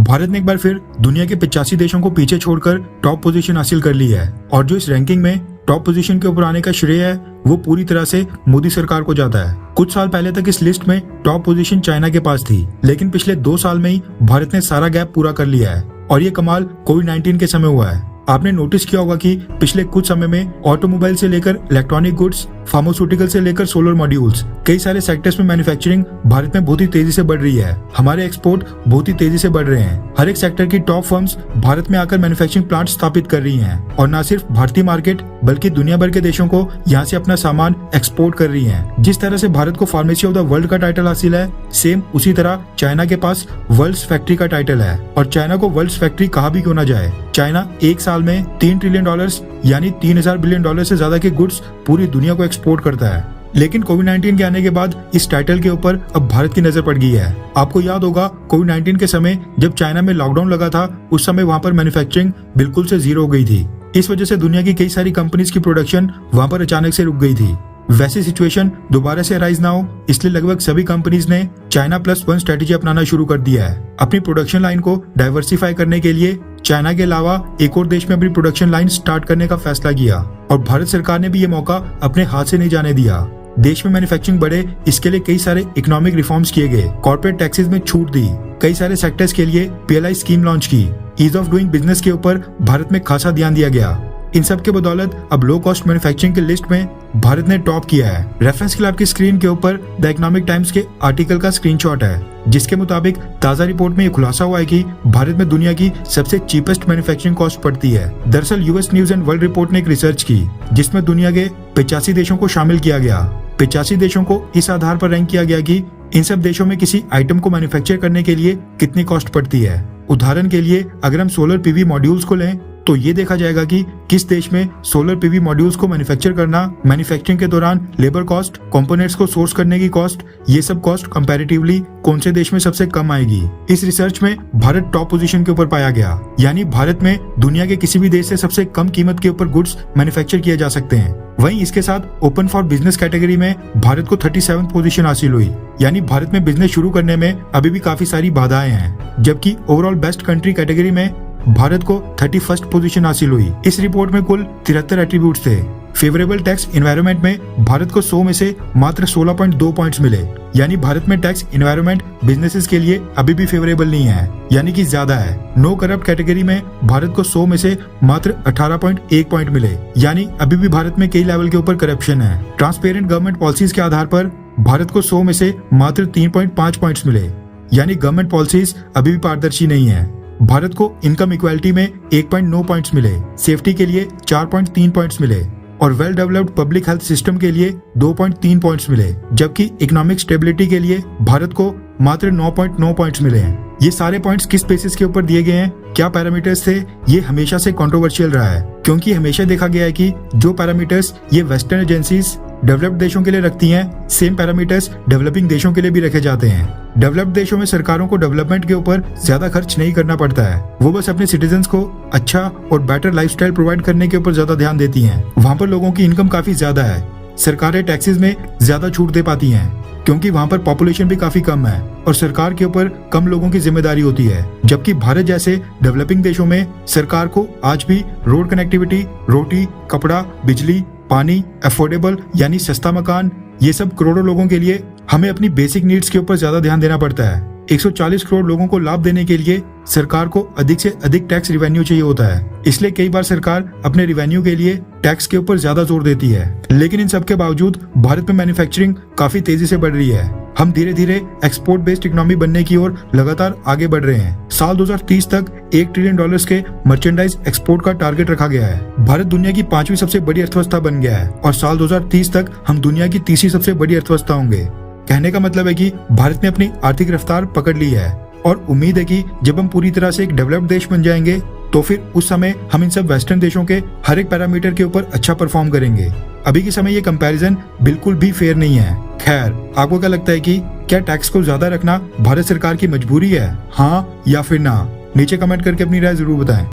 भारत ने एक बार फिर दुनिया के 85 देशों को पीछे छोड़कर टॉप पोजीशन हासिल कर ली है और जो इस रैंकिंग में टॉप पोजीशन के ऊपर आने का श्रेय है वो पूरी तरह से मोदी सरकार को जाता है। कुछ साल पहले तक इस लिस्ट में टॉप पोजीशन चाइना के पास थी, लेकिन पिछले 2 साल में ही भारत ने सारा गैप पूरा कर लिया है और ये कमाल कोविड-19 के समय हुआ है। आपने नोटिस किया होगा कि पिछले कुछ समय में ऑटोमोबाइल से लेकर इलेक्ट्रॉनिक गुड्स, फार्मास्यूटिकल से लेकर सोलर मॉड्यूल्स, कई सारे सेक्टर्स में मैन्युफैक्चरिंग भारत में बहुत ही तेजी से बढ़ रही है। हमारे एक्सपोर्ट बहुत ही तेजी से बढ़ रहे हैं। हर एक सेक्टर की टॉप फर्म्स भारत में आकर मैन्युफैक्चरिंग प्लांट स्थापित कर रही हैं और न सिर्फ भारतीय मार्केट बल्कि दुनिया भर के देशों को यहाँ से अपना सामान एक्सपोर्ट कर रही हैं। जिस तरह से भारत को फार्मेसी ऑफ द वर्ल्ड का टाइटल हासिल है, सेम उसी तरह चाइना के पास वर्ल्ड्स फैक्ट्री का टाइटल है और चाइना को वर्ल्ड्स फैक्ट्री कहा भी क्यों ना जाए। चाइना एक साल में $3 ट्रिलियन यानी 3000 बिलियन डॉलर से ज्यादा के गुड्स पूरी दुनिया को एक्सपोर्ट करता है। लेकिन कोविड-19 के आने के बाद इस टाइटल के ऊपर अब भारत की नजर पड़ गई है। आपको याद होगा कोविड-19 के समय जब चाइना में लॉकडाउन लगा था, उस समय वहाँ पर मैन्युफैक्चरिंग बिल्कुल से जीरो हो गई थी। इस वजह से दुनिया की कई सारी कंपनीज की प्रोडक्शन वहाँ पर अचानक से रुक गई थी। वैसी सिचुएशन दोबारा से अराइज ना हो, इसलिए लगभग सभी कंपनीज ने चाइना +1 स्ट्रेटेजी अपनाना शुरू कर दिया है। अपनी प्रोडक्शन लाइन को डाइवर्सिफाई करने के लिए चाइना के अलावा एक और देश में अपनी प्रोडक्शन लाइन स्टार्ट करने का फैसला किया और भारत सरकार ने भी ये मौका अपने हाथ से नहीं जाने दिया। देश में मैन्युफैक्चरिंग बढ़े, इसके लिए कई सारे इकोनॉमिक रिफॉर्म्स किए गए, कॉर्पोरेट टैक्सेस में छूट दी, कई सारे सेक्टर्स के लिए PLI स्कीम लॉन्च की, ईज ऑफ डूइंग बिजनेस के ऊपर भारत में खासा ध्यान दिया गया। इन सब के बदौलत अब लो कॉस्ट मैन्युफैक्चरिंग की लिस्ट में भारत ने टॉप किया है। रेफरेंस के लिए आपकी स्क्रीन के ऊपर द इकोनॉमिक टाइम्स के आर्टिकल का स्क्रीनशॉट है, जिसके मुताबिक ताजा रिपोर्ट में ये खुलासा हुआ है कि भारत में दुनिया की सबसे चीपेस्ट मैन्युफैक्चरिंग कॉस्ट पड़ती है। दरअसल US news and world report ने एक रिसर्च की जिसमें दुनिया के 85 देशों को शामिल किया गया। 85 देशों को इस आधार पर रैंक किया गया कि इन सब देशों में किसी आइटम को मैन्युफैक्चर करने के लिए कितनी कॉस्ट पड़ती है। उदाहरण के लिए अगर हम सोलर PV मॉड्यूल्स को लें तो ये देखा जाएगा कि किस देश में सोलर PV मॉड्यूल्स को मैन्युफैक्चर करना, मैन्युफैक्चरिंग के दौरान लेबर कॉस्ट, कंपोनेंट्स को सोर्स करने की कॉस्ट, ये सब कॉस्ट कंपैरेटिवली कौन से देश में सबसे कम आएगी। इस रिसर्च में भारत टॉप पोजीशन के ऊपर पाया गया, यानी भारत में दुनिया के किसी भी देश से सबसे कम कीमत के ऊपर गुड्स मैन्युफैक्चर किए जा सकते हैं। वहीं इसके साथ ओपन फॉर बिजनेस कैटेगरी में भारत को 37th पोजीशन हासिल हुई, यानी भारत में बिजनेस शुरू करने में अभी भी काफी सारी बाधाएं हैं। जबकि ओवरऑल बेस्ट कंट्री कैटेगरी में भारत को 31st पोजीशन हासिल हुई। इस रिपोर्ट में कुल 73 एट्रीब्यूट्स थे। फेवरेबल टैक्स एनवायरनमेंट में भारत को 100 में से मात्र 16.2 पॉइंट्स मिले, यानी भारत में टैक्स एनवायरनमेंट बिजनेसेस के लिए अभी भी फेवरेबल नहीं है, यानी कि ज्यादा है। नो करप्ट कैटेगरी में भारत को 100 में से मात्र 18.1 पॉइंट मिले, यानी अभी भी भारत में कई लेवल के ऊपर करप्शन है। ट्रांसपेरेंट गवर्नमेंट पॉलिसीज के आधार पर भारत को 100 में से मात्र 3.5 पॉइंट्स मिले, यानी गवर्नमेंट पॉलिसीज अभी भी पारदर्शी नहीं है। भारत को इनकम इक्वालिटी में 1.9 पॉइंट्स मिले, सेफ्टी के लिए 4.3 पॉइंट्स मिले और well developed public health system के लिए 2.3 पॉइंट्स मिले, जबकि इकोनॉमिक स्टेबिलिटी के लिए भारत को मात्र 9.9 पॉइंट्स मिले हैं। ये सारे पॉइंट्स किस बेसिस के ऊपर दिए गए हैं, क्या पैरामीटर्स थे, ये हमेशा से कंट्रोवर्शियल रहा है, क्योंकि हमेशा देखा गया है कि जो पैरामीटर्स ये वेस्टर्न एजेंसीज डेवलप्ड देशों के लिए रखती हैं, सेम पैरामीटर्स डेवलपिंग देशों के लिए भी रखे जाते हैं। डेवलप्ड देशों में सरकारों को डेवलपमेंट के ऊपर ज्यादा खर्च नहीं करना पड़ता है, वो बस अपने सिटीजन्स को अच्छा और बेटर लाइफस्टाइल प्रोवाइड करने के ऊपर ज्यादा ध्यान देती हैं। वहाँ पर लोगों की इनकम काफी ज्यादा है, सरकारें टैक्सेस में ज्यादा छूट दे पाती हैं क्योंकि वहाँ पर पॉपुलेशन भी काफी कम है और सरकार के ऊपर कम लोगों की जिम्मेदारी होती है। जबकि भारत जैसे डेवलपिंग देशों में सरकार को आज भी रोड कनेक्टिविटी, रोटी, कपड़ा, बिजली, पानी, अफोर्डेबल यानी सस्ता मकान, ये सब करोड़ों लोगों के लिए हमें अपनी बेसिक नीड्स के ऊपर ज्यादा ध्यान देना पड़ता है। 140 करोड़ लोगों को लाभ देने के लिए सरकार को अधिक से अधिक टैक्स रिवेन्यू चाहिए होता है, इसलिए कई बार सरकार अपने रिवेन्यू के लिए टैक्स के ऊपर ज्यादा जोर देती है। लेकिन इन सब के बावजूद भारत में मैन्युफैक्चरिंग काफी तेजी से बढ़ रही है। हम धीरे धीरे एक्सपोर्ट बेस्ड इकोनॉमी बनने की ओर लगातार आगे बढ़ रहे हैं। साल 2030 तक $1 ट्रिलियन के मर्चेंडाइज एक्सपोर्ट का टारगेट रखा गया है। भारत दुनिया की 5वीं सबसे बड़ी अर्थव्यवस्था बन गया है और साल 2030 तक हम दुनिया की 3री सबसे बड़ी अर्थव्यवस्था होंगे। कहने का मतलब है कि भारत ने अपनी आर्थिक रफ्तार पकड़ ली है और उम्मीद है कि जब हम पूरी तरह से एक डेवलप्ड देश बन जाएंगे तो फिर उस समय हम इन सब वेस्टर्न देशों के हर एक पैरामीटर के ऊपर अच्छा परफॉर्म करेंगे। अभी के समय ये कंपैरिजन बिल्कुल भी फेयर नहीं है। खैर, आपको क्या लगता है कि क्या टैक्स को ज्यादा रखना भारत सरकार की मजबूरी है, हाँ या फिर ना? नीचे कमेंट करके अपनी राय जरूर बताएं।